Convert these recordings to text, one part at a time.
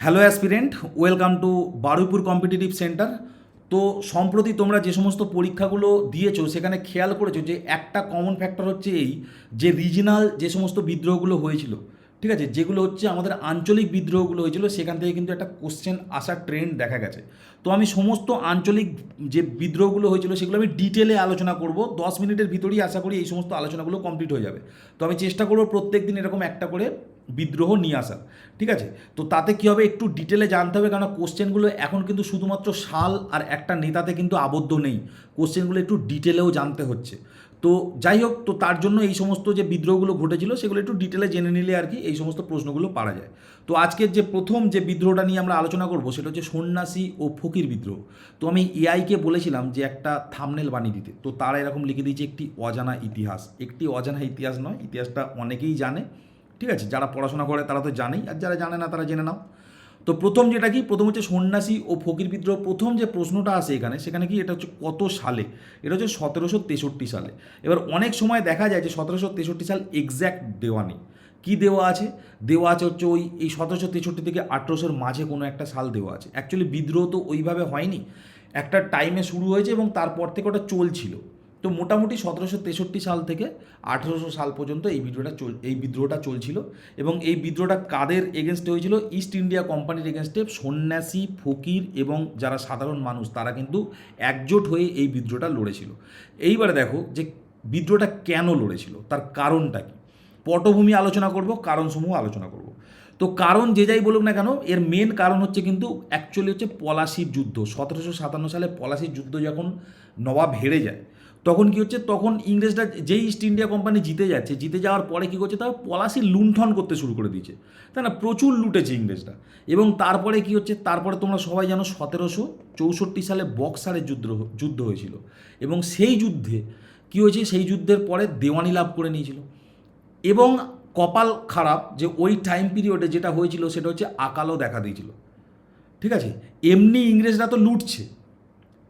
Hello aspirant, welcome to Baruipur competitive centre. তো সম্প্রতি তোমরা যে সমস্ত পরীক্ষাগুলো দিয়েছো সেখানে খেয়াল করেছো যে একটা কমন ফ্যাক্টর হচ্ছে এই, যে রিজিনাল যে সমস্ত বিদ্রোহগুলো হয়েছিল, ঠিক আছে, যেগুলো হচ্ছে আমাদের আঞ্চলিক বিদ্রোহগুলো হয়েছিল, সেখান থেকে কিন্তু একটা কোশ্চেন আসার ট্রেন্ড দেখা গেছে। তো আমি সমস্ত আঞ্চলিক যে বিদ্রোহগুলো হয়েছিল সেগুলো আমি ডিটেলে আলোচনা করব। 10 মিনিটের ভিতরেই আশা করি এই সমস্ত আলোচনাগুলো কমপ্লিট হয়ে যাবে। তো আমি চেষ্টা করবো প্রত্যেক দিন এরকম একটা করে বিদ্রোহ নিয়ে আসার, ঠিক আছে। তো তাতে কী হবে, একটু ডিটেলে জানতে হবে, কারণ কোশ্চেনগুলো এখন কিন্তু শুধুমাত্র সাল আর একটা নেতাতে কিন্তু আবদ্ধ নেই, কোশ্চেনগুলো একটু ডিটেলেও জানতে হচ্ছে। তো যাই হোক, তো তার জন্য এই সমস্ত যে বিদ্রোহগুলো ঘটেছিল সেগুলো একটু ডিটেলে জেনে নিলে আর কি এই সমস্ত প্রশ্নগুলো পারা যায়। তো আজকের যে প্রথম যে বিদ্রোহটা নিয়ে আমরা আলোচনা করব সেটা হচ্ছে সন্ন্যাসী ও ফকির বিদ্রোহ। তো আমি এআইকে বলেছিলাম যে একটা থাম্বনেল বানিয়ে দিতে, তো তারা এরকম লিখে দিয়েছে একটি অজানা ইতিহাস। একটি অজানা ইতিহাস নয়, ইতিহাসটা অনেকেই জানে, ঠিক আছে। যারা পড়াশোনা করে তারা তো জানেই, আর যারা জানে না তারা জেনে নাও। তো প্রথম যেটা কি, প্রথম হচ্ছে সন্ন্যাসী ও ফকির বিদ্রোহ। প্রথম যে প্রশ্নটা আসে এখানে, সেখানে কি এটা হচ্ছে কত সালে, এটা হচ্ছে 1763 সালে। এবার অনেক সময় দেখা যায় যে 1763 সাল এক্স্যাক্ট দেওয়া নেই। কী দেওয়া আছে, দেওয়া আছে হচ্ছে ওই এই 1763 থেকে 1800-র মাঝে কোনো একটা সাল দেওয়া আছে। অ্যাকচুয়ালি বিদ্রোহ তো ওইভাবে হয়নি, একটা টাইমে শুরু হয়েছে এবং তারপর থেকে ওটা চলছিল। তো মোটামুটি 1763 সাল থেকে 1800 সাল পর্যন্ত এই বিদ্রোহটা চলছিল। এবং এই বিদ্রোহটা কাদের এগেনস্টে হয়েছিল? ইস্ট ইন্ডিয়া কোম্পানির এগেনস্টে। সন্ন্যাসী, ফকির এবং যারা সাধারণ মানুষ তারা কিন্তু একজোট হয়ে এই বিদ্রোহটা লড়েছিল। এইবারে দেখো যে বিদ্রোহটা কেন লড়েছিল, তার কারণটা কী। পটভূমি আলোচনা করব, কারণসমূহ আলোচনা করব। তো কারণ যে যাই বলুক না কেন, এর মেন কারণ হচ্ছে কিন্তু অ্যাকচুয়ালি হচ্ছে পলাশির যুদ্ধ। 1757 সালে পলাশির যুদ্ধ যখন নবাব হেরে যায়, তখন কি হচ্ছে, তখন ইংরেজরা যেই ইস্ট ইন্ডিয়া কোম্পানি জিতে যাচ্ছে, জিতে যাওয়ার পরে কী করছে, তারা পলাশি লুণ্ঠন করতে শুরু করে দিয়েছে, তাই না। প্রচুর লুটেছে ইংরেজরা। এবং তারপরে কি হচ্ছে, তারপরে তোমরা সবাই জানো 1764 সালে বক্সারের যুদ্ধ হয়েছিল। এবং সেই যুদ্ধে কী হয়েছে, সেই যুদ্ধের পরে দেওয়ানি লাভ করে নিয়েছিল। এবং কপাল খারাপ যে ওই টাইম পিরিয়ডে যেটা হয়েছিল সেটা হচ্ছে আকালও দেখা দিয়েছিল, ঠিক আছে। এমনি ইংরেজরা তো লুটছে,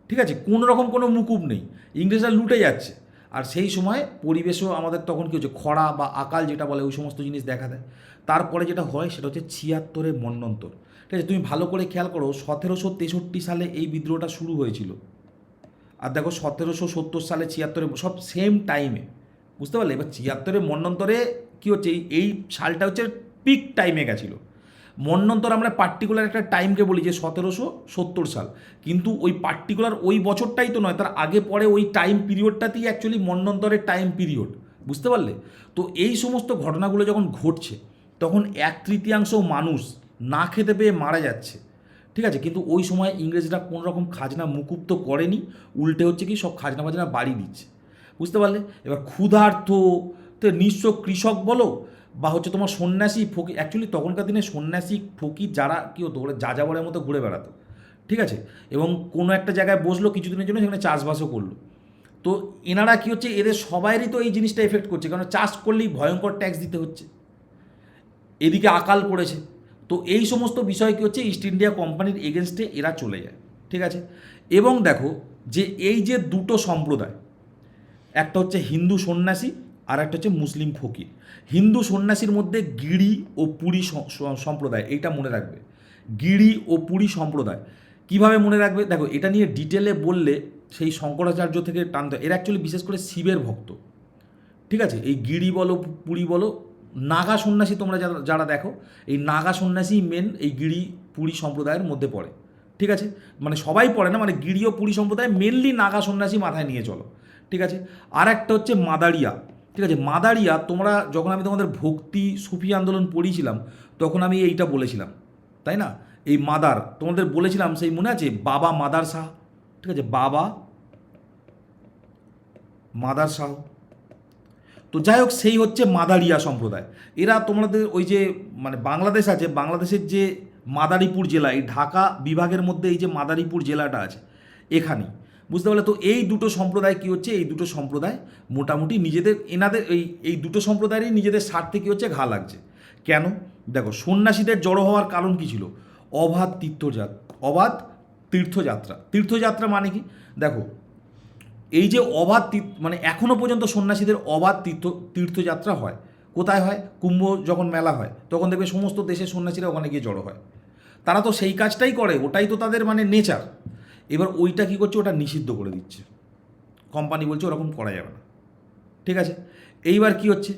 ঠিক আছে, কোনো রকম কোনো মুকুব নেই, ইংরেজরা লুটে যাচ্ছে। আর সেই সময় পরিবেশও আমাদের তখন কী হচ্ছে, খরা বা আকাল যেটা বলে, ওই সমস্ত জিনিস দেখা দেয়। তারপরে যেটা হয় সেটা হচ্ছে 76-এ মন্বন্তর, ঠিক আছে। তুমি ভালো করে খেয়াল করো, 1763 সালে এই বিদ্রোহটা শুরু হয়েছিল, আর দেখো 1770 সালে 76-এ, সব সেম টাইমে, বুঝতে পারলে। এবার 76-এ মন্বন্তরে কী হচ্ছে, এই সালটা হচ্ছে পিক টাইমে গেছিলো। মন্বন্তর আমরা পার্টিকুলার একটা টাইমকে বলি যে 1770 সাল, কিন্তু ওই পার্টিকুলার ওই বছরটাই তো নয়, তার আগে পরে ওই টাইম পিরিয়ডটাতেই অ্যাকচুয়ালি মন্বন্তরের টাইম পিরিয়ড, বুঝতে পারলে। তো এই সমস্ত ঘটনাগুলো যখন ঘটছে, তখন 1/3 মানুষ না খেতে পেয়ে মারা যাচ্ছে, ঠিক আছে। কিন্তু ওই সময় ইংরেজরা কোনো রকম খাজনা মুকুব তো করেনি, উল্টে হচ্ছে কি সব খাজনা বাজনা বাড়িয়ে দিচ্ছে, বুঝতে পারলে। এবার ক্ষুধার্ত তো নিঃস্ব কৃষক বলো, বা হচ্ছে তোমার সন্ন্যাসী ফকির, অ্যাকচুয়ালি তখনকার দিনে সন্ন্যাসী ফকির যারা কী হতো, ওরা যাযাবরের মতো ঘুরে বেড়াতো, ঠিক আছে। এবং কোনো একটা জায়গায় বসলো কিছুদিনের জন্য, সেখানে চাষবাসও করলো। তো এনারা কী হচ্ছে, এদের সবাইরই তো এই জিনিসটা এফেক্ট করছে, কারণ চাষ করলেই ভয়ঙ্কর ট্যাক্স দিতে হচ্ছে, এদিকে আকাল পড়েছে। তো এই সমস্ত বিষয় কী হচ্ছে, ইস্ট ইন্ডিয়া কোম্পানির এগেনস্টে এরা চলে যায়, ঠিক আছে। এবং দেখো যে এই যে দুটো সম্প্রদায়, একটা হচ্ছে হিন্দু সন্ন্যাসী আর একটা হচ্ছে মুসলিম ফকির। হিন্দু সন্ন্যাসীর মধ্যে গিরি ও পুরী সম্প্রদায়, এইটা মনে রাখবে, গিরি ও পুরী সম্প্রদায়। কিভাবে মনে রাখবে, দেখো এটা নিয়ে ডিটেলে বললে সেই শঙ্করাচার্য থেকে টানতে, এরা অ্যাকচুয়ালি বিশেষ করে শিবের ভক্ত, ঠিক আছে। এই গিরি বলো পুরী বলো, নাগা সন্ন্যাসী তোমরা যারা যারা দেখো, এই নাগা সন্ন্যাসী মেন এই গিরি পুরী সম্প্রদায়ের মধ্যে পড়ে, ঠিক আছে। মানে সবাই পড়ে না, মানে গিরি ও পুরী সম্প্রদায় মেনলি নাগা সন্ন্যাসী মাথায় নিয়ে চলো, ঠিক আছে। আর একটা হচ্ছে মাদারিয়া, ঠিক আছে। মাদারিয়া তোমরা যখন আমি তোমাদের ভক্তি সুফি আন্দোলন পড়িয়েছিলাম, তখন আমি এইটা বলেছিলাম, তাই না। এই মাদার তোমাদের বলেছিলাম, সেই মনে আছে, বাবা মাদার শাহ, ঠিক আছে, বাবা মাদার শাহ। তো যাই হোক, সেই হচ্ছে মাদারিয়া সম্প্রদায়। এরা তোমাদের ওই যে মানে বাংলাদেশ আছে, বাংলাদেশের যে মাদারীপুর জেলা, এই ঢাকা বিভাগের মধ্যে এই যে মাদারীপুর জেলাটা আছে, এখানেই, বুঝতে পারলে। তো এই দুটো সম্প্রদায় কী হচ্ছে, এই দুটো সম্প্রদায় মোটামুটি নিজেদের এনাদের এই দুটো সম্প্রদায়েরই নিজেদের স্বার্থে কী হচ্ছে, ঘা লাগছে। কেন, দেখো সন্ন্যাসীদের জড়ো হওয়ার কারণ কী ছিল, অবাধ তীর্থযাত্রা। তীর্থযাত্রা মানে কি, দেখো এই যে অবাধ মানে এখনও পর্যন্ত সন্ন্যাসীদের অবাধ তীর্থযাত্রা হয়। কোথায় হয়, কুম্ভ যখন মেলা হয় তখন দেখবে সমস্ত দেশের সন্ন্যাসীরা ওখানে গিয়ে জড়ো হয়। তারা তো সেই কাজটাই করে, ওটাই তো তাদের মানে নেচার। এবার ওইটা কী করছে, ওটা নিষিদ্ধ করে দিচ্ছে, কোম্পানি বলছে ওরকম করা যাবে না। ঠিক আছে, এইবার কি হচ্ছে,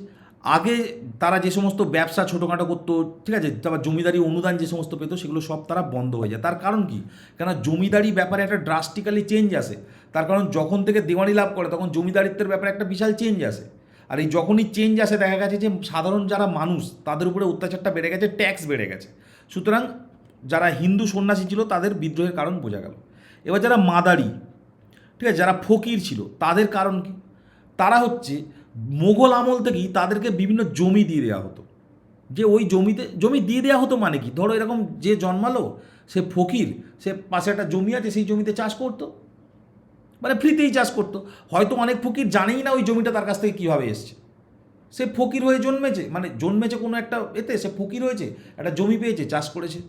আগে তারা যে সমস্ত ব্যবসা ছোটোখাটো করতো, ঠিক আছে, তারপর জমিদারি অনুদান যে সমস্ত পেতো সেগুলো সব তারা বন্ধ হয়ে যায়। তার কারণ কি, কেন জমিদারি ব্যাপারে একটা ড্রাস্টিক্যালি চেঞ্জ আসে। তার কারণ যখন থেকে দেওয়ানি লাভ করে তখন জমিদারিত্বের ব্যাপারে একটা বিশাল চেঞ্জ আসে। আর এই যখনই চেঞ্জ আসে দেখা গেছে যে সাধারণ যারা মানুষ তাদের উপরে অত্যাচারটা বেড়ে গেছে, ট্যাক্স বেড়ে গেছে। সুতরাং যারা হিন্দু সন্ন্যাসী ছিল তাদের বিদ্রোহের কারণ বোঝা গেল। এবার যারা মাদারি, ঠিক আছে, যারা ফকির ছিল তাদের কারণ কি, তারা হচ্ছে মোগল আমল থেকেই তাদেরকে বিভিন্ন জমি দিয়ে দেওয়া হতো। যে ওই জমিতে জমি দিয়ে দেওয়া হতো মানে কি, ধরো এরকম যে জন্মালো সে ফকির, সে পাশে একটা জমি আছে সেই জমিতে চাষ করতো, মানে ফ্রিতেই চাষ করতো। হয়তো অনেক ফকির জানেই না ওই জমিটা তার কাছ থেকে কীভাবে এসছে, সে ফকির হয়ে জন্মেছে, মানে জন্মেছে কোনো একটা এতে, সে ফকির হয়েছে, একটা জমি পেয়েছে, চাষ করেছে।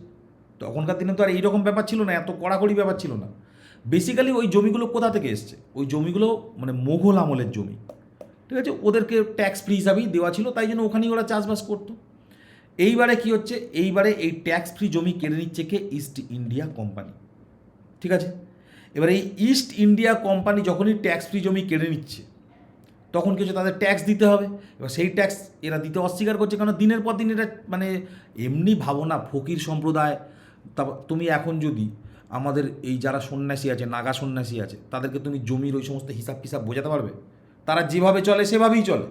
তখনকার দিনে তো আর এইরকম ব্যাপার ছিল না, এত কড়াকড়ি ব্যাপার ছিল না। বেসিক্যালি ওই জমিগুলো কোথা থেকে এসছে, ওই জমিগুলো মানে মোগল আমলের জমি, ঠিক আছে, ওদেরকে ট্যাক্স ফ্রি হিসাবেই দেওয়া ছিল, তাই জন্য ওখানেই ওরা চাষবাস করতো। এইবারে কি হচ্ছে, এইবারে এই ট্যাক্স ফ্রি জমি কেড়ে নিচ্ছে কে, ইস্ট ইন্ডিয়া কোম্পানি। ঠিক আছে, এবার এই ইস্ট ইন্ডিয়া কোম্পানি যখনই ট্যাক্স ফ্রি জমি কেড়ে নিচ্ছে তখন কি হচ্ছে, তাদের ট্যাক্স দিতে হবে। এবার সেই ট্যাক্স এরা দিতে অস্বীকার করছে, কারণ দিনের পর দিন এটা মানে এমনি ভাবো না, ফকির সম্প্রদায়। তারপর তুমি এখন যদি আমাদের এই যারা সন্ন্যাসী আছে, নাগা সন্ন্যাসী আছে, তাদেরকে তুমি জমির ওই সমস্ত হিসাব ফিসাব বোঝাতে পারবে? তারা যেভাবে চলে সেভাবেই চলে,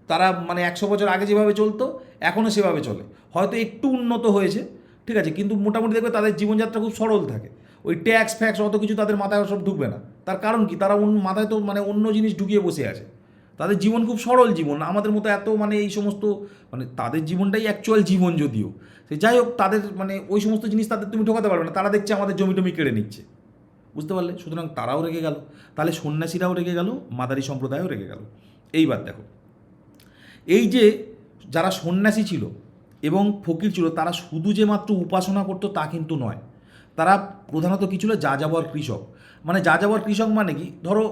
তারা মানে 100 বছর আগে যেভাবে চলতো এখনও সেভাবে চলে, হয়তো একটু উন্নত হয়েছে, ঠিক আছে, কিন্তু মোটামুটি দেখবে তাদের জীবনযাত্রা খুব সরল থাকে। ওই ট্যাক্স ফ্যাক্স অত কিছু তাদের মাথায় সব ঢুকবে না। তার কারণ কি, তারা মাথায় তো মানে অন্য জিনিস ঢুকিয়ে বসে আছে, তাদের জীবন খুব সরল জীবন, আমাদের মতো এত মানে এই সমস্ত মানে তাদের জীবনটাই অ্যাকচুয়াল জীবন যদিও। সে যাই হোক, তাদের মানে ওই সমস্ত জিনিস তাদের তুমি ঢোকাতে পারবে না, তারা দেখছে আমাদের জমি টমি কেড়ে নিচ্ছে, বুঝতে পারলে? সুতরাং তারাও রেগে গেল, তাহলে সন্ন্যাসীরাও রেগে গেল, মাদারি সম্প্রদায়ও রেগে গেল। এইবার দেখো, এই যে যারা সন্ন্যাসী ছিল এবং ফকির ছিল তারা শুধু যে মাত্র উপাসনা করতো তা কিন্তু নয়, তারা প্রধানত কী ছিল, যাযাবর কৃষক। মানে যাযাবর কৃষক মানে কি, ধরো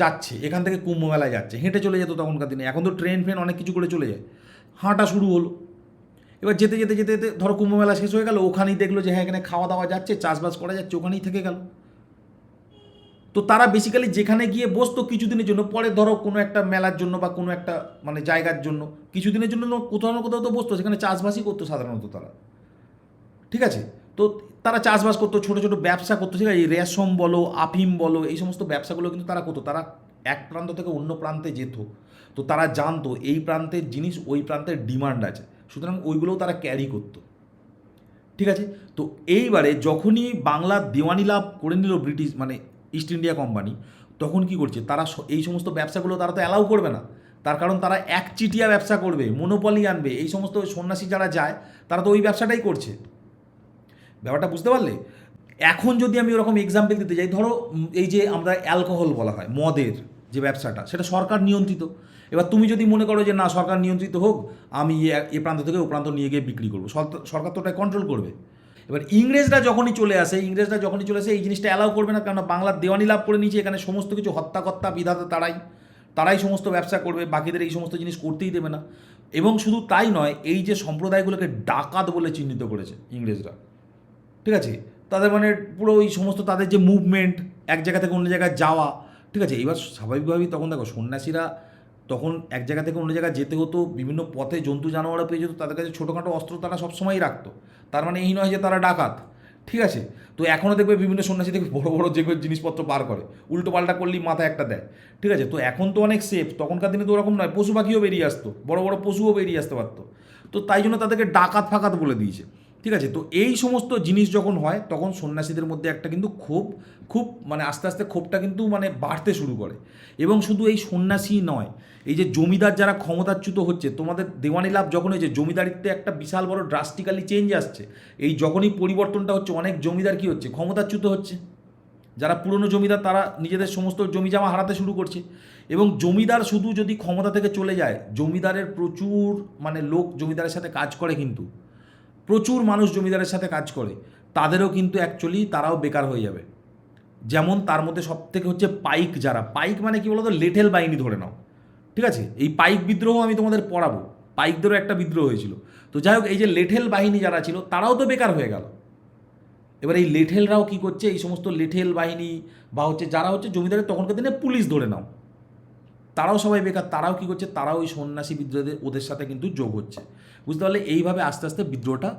যাচ্ছে এখান থেকে কুম্ভ মেলায় যাচ্ছে, হেঁটে চলে যেত তখনকার দিনে, এখন তো ট্রেন ফ্রেন অনেক কিছু করে চলে যায়, হাঁটা শুরু হলো। এবার যেতে যেতে যেতে যেতে ধরো কুম্ভ মেলা শেষ হয়ে গেল, ওখানেই দেখলো যে হ্যাঁ এখানে খাওয়া দাওয়া যাচ্ছে, চাষবাস করা যাচ্ছে, ওখানেই থেকে গেল। তো তারা বেসিক্যালি যেখানে গিয়ে বসতো কিছুদিনের জন্য, পরে ধরো কোনো একটা মেলার জন্য বা কোনো একটা মানে জায়গার জন্য কিছুদিনের জন্য কোথাও না কোথাও তো বসতো, সেখানে চাষবাসই করতো সাধারণত তারা। ঠিক আছে, তো তারা চাষবাস করতো, ছোটো ছোটো ব্যবসা করতো, ঠিক আছে, এই রেশম বলো, আফিম বলো, এই সমস্ত ব্যবসাগুলো কিন্তু তারা করতো। তারা এক প্রান্ত থেকে অন্য প্রান্তে যেত, তো তারা জানতো এই প্রান্তের জিনিস ওই প্রান্তের ডিমান্ড আছে, সুতরাং ওইগুলোও তারা ক্যারি করতো। ঠিক আছে, তো এইবারে যখনই বাংলা দেওয়ানি লাভ করে নিল ব্রিটিশ মানে ইস্ট ইন্ডিয়া কোম্পানি, তখন কি করছে তারা, এই সমস্ত ব্যবসাগুলো তারা তো অ্যালাউ করবে না। তার কারণ তারা একচিটিয়া ব্যবসা করবে, মনোপলি আনবে। এই সমস্ত সন্ন্যাসী যারা যায় তারা তো ওই ব্যবসাটাই করছে। ব্যাপারটা বুঝতে পারলে? এখন যদি আমি ওরকম এক্সাম্পল দিতে যাই, ধরো এই যে আমরা অ্যালকোহল বলা হয়, মদের যে ব্যবসাটা, সেটা সরকার নিয়ন্ত্রিত। এবার তুমি যদি মনে করো যে না সরকার নিয়ন্ত্রিত হোক, আমি এ প্রান্ত থেকে ও প্রান্ত নিয়ে গিয়ে বিক্রি করবো, সরকার তো ওটাই কন্ট্রোল করবে। এবার ইংরেজরা যখনই চলে আসে এই জিনিসটা অ্যালাউ করবে না, কারণ বাংলার দেওয়ানি লাভ করে নিয়েছে, এখানে সমস্ত কিছু হত্যাকর্তা বিধাতা তারাই সমস্ত ব্যবসা করবে, বাকিদের এই সমস্ত জিনিস করতেই দেবে না। এবং শুধু তাই নয়, এই যে সম্প্রদায়গুলোকে ডাকাত বলে চিহ্নিত করেছে ইংরেজরা, ঠিক আছে, তাদের মানে পুরো ওই সমস্ত তাদের যে মুভমেন্ট, এক জায়গা থেকে অন্য জায়গায় যাওয়া, ঠিক আছে। এবার স্বাভাবিকভাবেই তখন দেখো সন্ন্যাসীরা তখন এক জায়গা থেকে অন্য জায়গায় যেতে হতো, বিভিন্ন পথে জন্তু জানোয়ারও পেয়ে যেত, তাদের কাছে ছোটোখাটো অস্ত্র তারা সবসময়ই রাখতো। তার মানে এই নয় যে তারা ডাকাত, ঠিক আছে। তো এখনও দেখবে বিভিন্ন সন্ন্যাসী দেখবে বড়ো বড়ো যে জিনিসপত্র পার করে, উল্টো পাল্টা করলেই মাথায় একটা দেয়, ঠিক আছে। তো এখন তো অনেক সেফ, তখনকার দিনে তো ওরকম নয়, পশু পাখিও বেরিয়ে আসতো, বড় বড় পশুও বেরিয়ে আসতে পারতো। তো তাই জন্য তাদেরকে ডাকাত ফাকাত বলে দিয়েছে, ঠিক আছে। তো এই সমস্ত জিনিস যখন হয় তখন সন্ন্যাসীদের মধ্যে একটা কিন্তু খুব মানে আস্তে আস্তে ক্ষোভটা কিন্তু মানে বাড়তে শুরু করে। এবং শুধু এই সন্ন্যাসী নয়, এই যে জমিদার যারা ক্ষমতাচ্যুত হচ্ছে, তোমাদের দেওয়ানি লাভ যখন হয়েছে, জমিদারিত্বে একটা বিশাল বড় ড্রাস্টিক্যালি চেঞ্জ আসছে। এই যখনই পরিবর্তনটা হচ্ছে, অনেক জমিদার কী হচ্ছে, ক্ষমতাচ্যুত হচ্ছে। যারা পুরনো জমিদার তারা নিজেদের সমস্ত জমি জমা হারাতে শুরু করছে। এবং জমিদার শুধু যদি ক্ষমতা থেকে চলে যায়, জমিদারের প্রচুর মানে লোক জমিদারের সাথে কাজ করে, কিন্তু প্রচুর মানুষ জমিদারের সাথে কাজ করে, তাদেরও কিন্তু অ্যাকচুয়ালি তারাও বেকার হয়ে যাবে। যেমন তার মধ্যে সব থেকে হচ্ছে পাইক, যারা পাইক মানে কি বলতো, লেঠেল বাহিনী ধরে নাও, ঠিক আছে। এই পাইক বিদ্রোহ আমি তোমাদের পড়াবো, পাইকদেরও একটা বিদ্রোহ হয়েছিল। তো যাই হোক, এই যে লেঠেল বাহিনী যারা ছিল তারাও তো বেকার হয়ে গেল, এবার এই লেঠেলরাও কী করছে, এই সমস্ত লেঠেল বাহিনী বা হচ্ছে যারা হচ্ছে জমিদারের তখনকার দিনে পুলিশ ধরে নাও, তারাও সবাই বেকার, তারাও কী করছে, তারাও ওই সন্ন্যাসী বিদ্রোহীদের ওদের সাথে কিন্তু যোগ হচ্ছে। বুঝতে পারলে? এইভাবে আস্তে আস্তে বিদ্রোহটা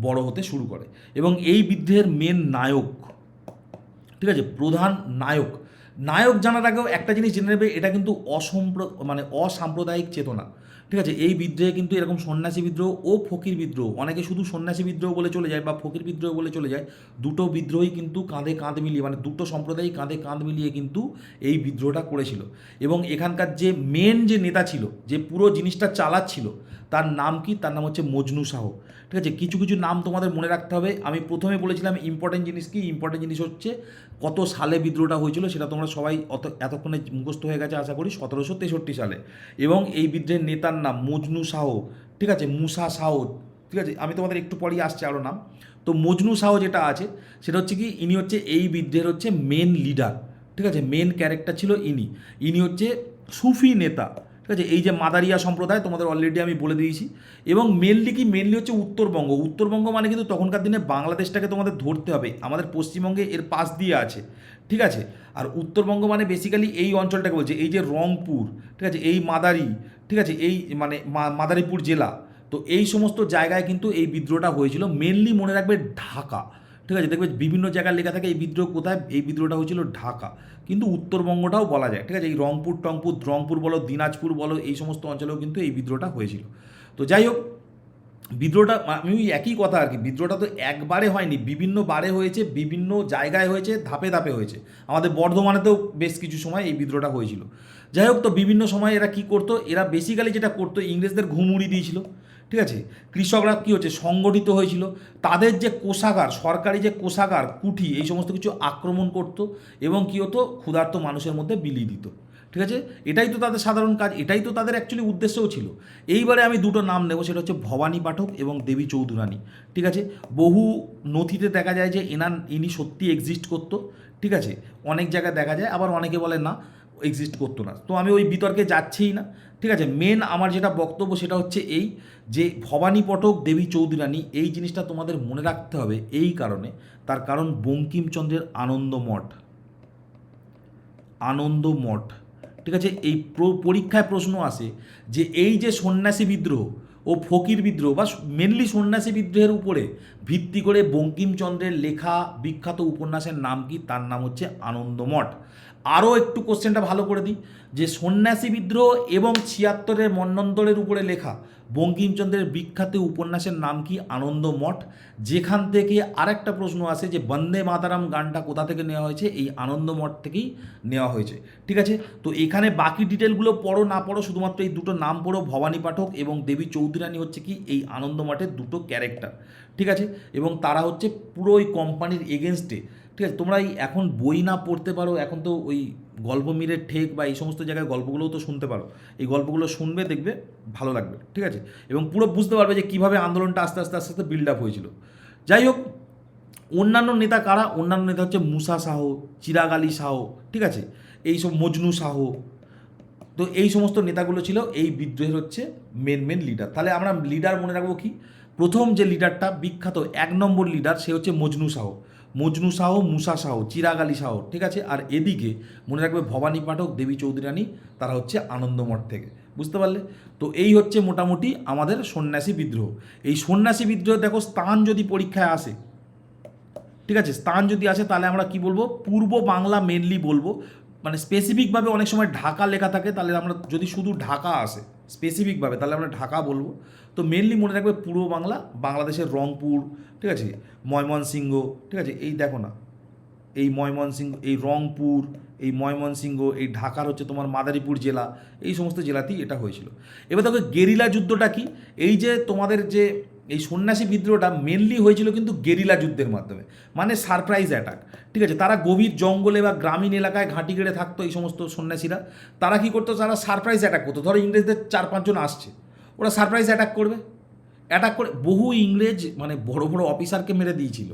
বড় হতে শুরু করে এবং এই বিদ্রোহের মেন নায়ক, ঠিক আছে, প্রধান নায়ক, নায়ক জানার আগেও একটা জিনিস জেনে নেবে, এটা কিন্তু মানে অসাম্প্রদায়িক চেতনা, ঠিক আছে। এই বিদ্রোহে কিন্তু এরকম সন্ন্যাসী বিদ্রোহ ও ফকির বিদ্রোহ, অনেকে শুধু সন্ন্যাসী বিদ্রোহ বলে চলে যায় বা ফকির বিদ্রোহ বলে চলে যায়, দুটো বিদ্রোহই কিন্তু কাঁধে কাঁধ মিলিয়ে, মানে দুটো সম্প্রদায়ই কাঁধে কাঁধ মিলিয়ে কিন্তু এই বিদ্রোহটা করেছিল। এবং এখানকার যে মেন যে নেতা ছিল, যে পুরো জিনিসটা চালাচ্ছিল, তার নাম কি? তার নাম হচ্ছে মজনু শাহ, ঠিক আছে। কিছু কিছু নাম তোমাদের মনে রাখতে হবে। আমি প্রথমে বলেছিলাম ইম্পর্টেন্ট জিনিস কি, ইম্পর্টেন্ট জিনিস হচ্ছে কত সালে বিদ্রোহটা হয়েছিল, সেটা তোমরা সবাই এতক্ষণে মুখস্থ হয়ে গেছে আশা করি, 1763 সালে। এবং এই বিদ্রোহের নেতার নাম মজনু শাহ, ঠিক আছে, মুসা শাহ, ঠিক আছে। আমি তোমাদের একটু পরেই আসছে আরও নাম। তো মজনু শাহ যেটা আছে সেটা হচ্ছে কি, ইনি হচ্ছে এই বিদ্রোহের হচ্ছে মেন লিডার, ঠিক আছে, মেন ক্যারেক্টার ছিল ইনি। ইনি হচ্ছে সুফি নেতা, ঠিক আছে। এই যে মাদারিয়া সম্প্রদায় তোমাদের অলরেডি আমি বলে দিয়েছি। এবং মেনলি হচ্ছে উত্তরবঙ্গ। উত্তরবঙ্গ মানে কিন্তু তখনকার দিনে বাংলাদেশটাকে তোমাদের ধরতে হবে, আমাদের পশ্চিমবঙ্গে এর পাশ দিয়ে আছে, ঠিক আছে। আর উত্তরবঙ্গ মানে বেসিক্যালি এই অঞ্চলটাকে বলছে, এই যে রংপুর, ঠিক আছে, এই মাদারি, ঠিক আছে, এই মানে মাদারীপুর জেলা, তো এই সমস্ত জায়গায় কিন্তু এই বিদ্রোহটা হয়েছিল। মেনলি মনে রাখবে ঢাকা, ঠিক আছে। দেখবে বিভিন্ন জায়গায় লেখা থাকে এই বিদ্রোহ কোথায়, এই বিদ্রোহটা হয়েছিল ঢাকা, কিন্তু উত্তরবঙ্গটাও বলা যায়, ঠিক আছে। এই রংপুর বলো, দিনাজপুর বলো, এই সমস্ত অঞ্চলেও কিন্তু এই বিদ্রোহটা হয়েছিল। তো যাই হোক, বিদ্রোহটা আমি ওই একই কথা আর কি, বিদ্রোহটা তো একবারে হয়নি, বিভিন্ন বারে হয়েছে, বিভিন্ন জায়গায় হয়েছে, ধাপে ধাপে হয়েছে। আমাদের বর্ধমানেতেও বেশ কিছু সময় এই বিদ্রোহটা হয়েছিল। যাই হোক, তো বিভিন্ন সময় এরা কি করতো, এরা বেসিক্যালি যেটা করতো, ইংরেজদের ঘুম উড়িয়ে দিয়েছিল, ঠিক আছে। কৃষকরা কী হচ্ছে, সংগঠিত হয়েছিল, তাদের যে কোষাগার, সরকারি যে কোষাগার, কুঠি, এই সমস্ত কিছু আক্রমণ করতো এবং কী হতো, ক্ষুধার্ত মানুষের মধ্যে বিলিয়ে দিত, ঠিক আছে। এটাই তো তাদের সাধারণ কাজ, এটাই তো তাদের অ্যাকচুয়ালি উদ্দেশ্যও ছিল। এইবারে আমি দুটো নাম নেব, সেটা হচ্ছে ভবানী পাঠক এবং দেবী চৌধুরানী, ঠিক আছে। বহু নথিতে দেখা যায় যে ইনি সত্যি এক্সিস্ট করতো, ঠিক আছে। অনেক জায়গায় দেখা যায়, আবার অনেকে বলে না, এক্সিস্ট করতো না। তো আমি ওই বিতর্কে যাচ্ছিই না, ঠিক আছে। মেন আমার যেটা বক্তব্য সেটা হচ্ছে এই যে ভবানী পাঠক দেবী চৌধুরানী, এই জিনিসটা তোমাদের মনে রাখতে হবে এই কারণে, তার কারণ বঙ্কিমচন্দ্রের আনন্দমঠ, ঠিক আছে। এই পরীক্ষায় প্রশ্ন আসে যে এই যে সন্ন্যাসী বিদ্রোহ ও ফকির বিদ্রোহ বা মেনলি সন্ন্যাসী বিদ্রোহের উপরে ভিত্তি করে বঙ্কিমচন্দ্রের লেখা বিখ্যাত উপন্যাসের নাম কি? তার নাম হচ্ছে আনন্দমঠ। আরও একটু কোশ্চেনটা ভালো করে দিই, যে সন্ন্যাসী বিদ্রোহ এবং 76-এর মন্বন্তরের উপরে লেখা বঙ্কিমচন্দ্রের বিখ্যাত উপন্যাসের নাম কি? আনন্দমঠ। যেখান থেকে আরেকটা প্রশ্ন আসে যে বন্দে মাতারাম গানটা কোথা থেকে নেওয়া হয়েছে? এই আনন্দমঠ থেকেই নেওয়া হয়েছে, ঠিক আছে। তো এখানে বাকি ডিটেলগুলো পড়ো না পড়ো, শুধুমাত্র এই দুটো নাম পড়ো, ভবানী পাঠক এবং দেবী চৌধুরানী হচ্ছে কি এই আনন্দমঠের দুটো ক্যারেক্টার, ঠিক আছে। এবং তারা হচ্ছে পুরো ওই কোম্পানির এগেনস্টে, ঠিক আছে। তোমরা এই এখন বই না পড়তে পারো, এখন তো ওই গল্পমিরের ঠেক বা এই সমস্ত জায়গায় গল্পগুলোও তো শুনতে পারো, এই গল্পগুলো শুনবে, দেখবে ভালো লাগবে, ঠিক আছে। এবং পুরো বুঝতে পারবে যে কীভাবে আন্দোলনটা আস্তে আস্তে আস্তে আস্তে বিল্ড আপ হয়েছিল। যাই হোক, অন্যান্য নেতা কারা? অন্যান্য নেতা হচ্ছে মুসা শাহ, চিরাগ আলী শাহ, ঠিক আছে, এইসব মজনু শাহ। তো এই সমস্ত নেতাগুলো ছিল এই বিদ্রোহের হচ্ছে মেন লিডার। তাহলে আমরা লিডার মনে রাখবো কি? প্রথম যে লিডারটা বিখ্যাত 1 নম্বর লিডার, সে হচ্ছে মজনু শাহ, মুসা শাহ, চিরাগ আলী শাহ, ঠিক আছে। আর এদিকে মনে রাখবে ভবানী পাঠক, দেবী চৌধুরানী, তারা হচ্ছে আনন্দমঠ থেকে। বুঝতে পারলে? তো এই হচ্ছে মোটামুটি আমাদের সন্ন্যাসী বিদ্রোহ। এই সন্ন্যাসী বিদ্রোহ দেখো, স্থান যদি পরীক্ষায় আসে, ঠিক আছে, স্থান যদি আসে তাহলে আমরা কি বলবো? পূর্ব বাংলা মেনলি বলবো, মানে স্পেসিফিকভাবে অনেক সময় ঢাকা লেখা থাকে, তাহলে আমরা যদি শুধু ঢাকা আসে স্পেসিফিকভাবে তাহলে আমরা ঢাকা বলবো। তো মেনলি মনে রাখবে পূর্ব বাংলা, বাংলাদেশের রংপুর, ঠিক আছে, ময়মনসিংহ, ঠিক আছে। এই দেখো না, এই ময়মনসিংহ, এই রংপুর, এই ময়মনসিংহ, এই ঢাকার হচ্ছে তোমার মাদারীপুর জেলা, এই সমস্ত জেলাতেই এটা হয়েছিল। এবার দেখো গেরিলা যুদ্ধটা কি? এই যে তোমাদের যে এই সন্ন্যাসী বিদ্রোহটা মেনলি হয়েছিল কিন্তু গেরিলা যুদ্ধের মাধ্যমে, মানে সারপ্রাইজ অ্যাটাক, ঠিক আছে। তারা গভীর জঙ্গলে বা গ্রামীণ এলাকায় ঘাঁটি গেড়ে থাকতো এই সমস্ত সন্ন্যাসীরা। তারা কী করতো? তারা সারপ্রাইজ অ্যাটাক করতো। ধরো ইংরেজদের 4-5 জন আসছে, ওরা সারপ্রাইজ অ্যাটাক করবে, অ্যাটাক করে বহু ইংরেজ মানে বড় বড় অফিসারকে মেরে দিয়েছিল।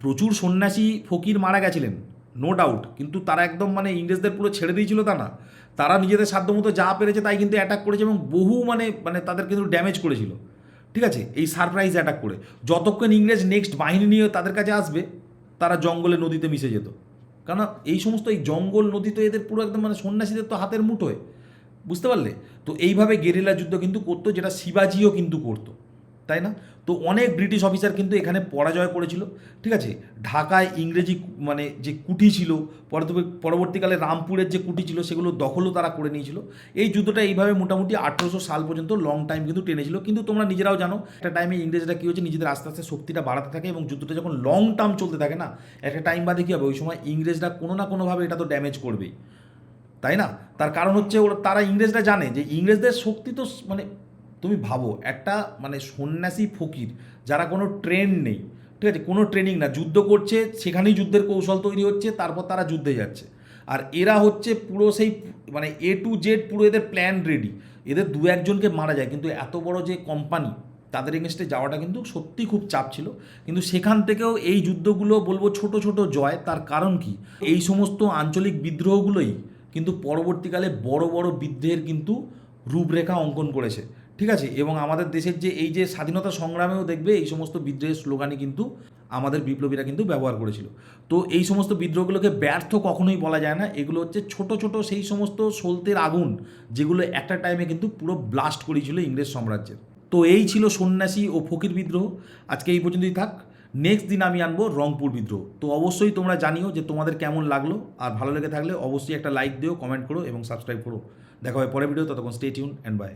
প্রচুর সন্ন্যাসী ফকির মারা গেছিলেন, নো ডাউট, কিন্তু তারা একদম মানে ইংরেজদের পুরো ছেড়ে দিয়েছিল তা না, তারা নিজেদের সাধ্যমতো যা পেরেছে তাই কিন্তু অ্যাটাক করেছে এবং বহু মানে মানে তাদের কিন্তু ড্যামেজ করেছিল, ঠিক আছে, এই সারপ্রাইজ অ্যাটাক করে। যতক্ষণ ইংরেজ নেক্সট বাহিনী নিয়ে তাদের কাছে আসবে তারা জঙ্গলে নদীতে মিশে যেত। কারণ এই সমস্ত এই জঙ্গল নদী তো এদের পুরো একদম মানে সন্ন্যাসীদের তো হাতের মুঠোয়, বুঝতে পারলে? তো এইভাবে গেরিলা যুদ্ধ কিন্তু করতো, যেটা শিবাজিও কিন্তু করতো, তাই না? তো অনেক ব্রিটিশ অফিসার কিন্তু এখানে পরাজয় করেছিল, ঠিক আছে? ঢাকায় ইংরেজি মানে যে কুঠি ছিল, পরবর্তীকালে রামপুরের যে কুঠি ছিল সেগুলো দখলও তারা করে নিয়েছিল। এই যুদ্ধটা এইভাবে মোটামুটি 1800 সাল পর্যন্ত লং টাইম কিন্তু টেনেছিল। কিন্তু তোমরা নিজেরাও জানো একটা টাইমে ইংরেজরা কী হচ্ছে, নিজেদের আস্তে আস্তে শক্তিটা বাড়াতে থাকে এবং যুদ্ধটা যখন লং টার্ম চলতে থাকে না, একটা টাইম বাদে কী হবে, ওই সময় ইংরেজরা কোনো না কোনোভাবে এটা তো ড্যামেজ করবেই, তাই না? তার কারণ হচ্ছে তারা ইংরেজরা জানে যে ইংরেজদের শক্তি তো মানে তুমি ভাবো একটা মানে সন্ন্যাসী ফকির যারা কোনো ট্রেন নেই, ঠিক আছে, কোনো ট্রেনিং না, যুদ্ধ করছে, সেখানেই যুদ্ধের কৌশল তৈরি হচ্ছে, তারপর তারা যুদ্ধে যাচ্ছে। আর এরা হচ্ছে পুরো সেই মানে A to Z পুরো এদের প্ল্যান রেডি। এদের দু একজনকে মারা যায়, কিন্তু এত বড় যে কোম্পানি তাদের এগেনস্টে যাওয়াটা কিন্তু সত্যি খুব চাপ ছিল। কিন্তু সেখান থেকেও এই যুদ্ধগুলো বলবো ছোট ছোট জয়। তার কারণ কি, এই সমস্ত আঞ্চলিক বিদ্রোহগুলোই কিন্তু পরবর্তীকালে বড় বড় বিদ্রোহের কিন্তু রূপরেখা অঙ্কন করেছে, ঠিক আছে? এবং আমাদের দেশের যে এই যে স্বাধীনতা সংগ্রামেও দেখবে এই সমস্ত বিদ্রোহের স্লোগানই কিন্তু আমাদের বিপ্লবীরা কিন্তু ব্যবহার করেছিল। তো এই সমস্ত বিদ্রোহগুলোকে ব্যর্থ কখনোই বলা যায় না। এগুলো হচ্ছে ছোট ছোট সেই সমস্ত সলতের আগুন যেগুলো একটা টাইমে কিন্তু পুরো ব্লাস্ট করেছিল ইংরেজ সাম্রাজ্যের। তো এই ছিল সন্ন্যাসী ও ফকির বিদ্রোহ। আজকে এই পর্যন্তই থাক। নেক্সট দিন আমি আনবো রংপুর বিদ্রোহ। তো অবশ্যই তোমরা জানিও যে তোমাদের কেমন লাগলো, আর ভালো লেগে থাকলে অবশ্যই একটা লাইক দিও, কমেন্ট করো এবং সাবস্ক্রাইব করো। দেখা হয় পরের ভিডিও, ততক্ষণ স্টে টিউন অ্যান্ড বাই।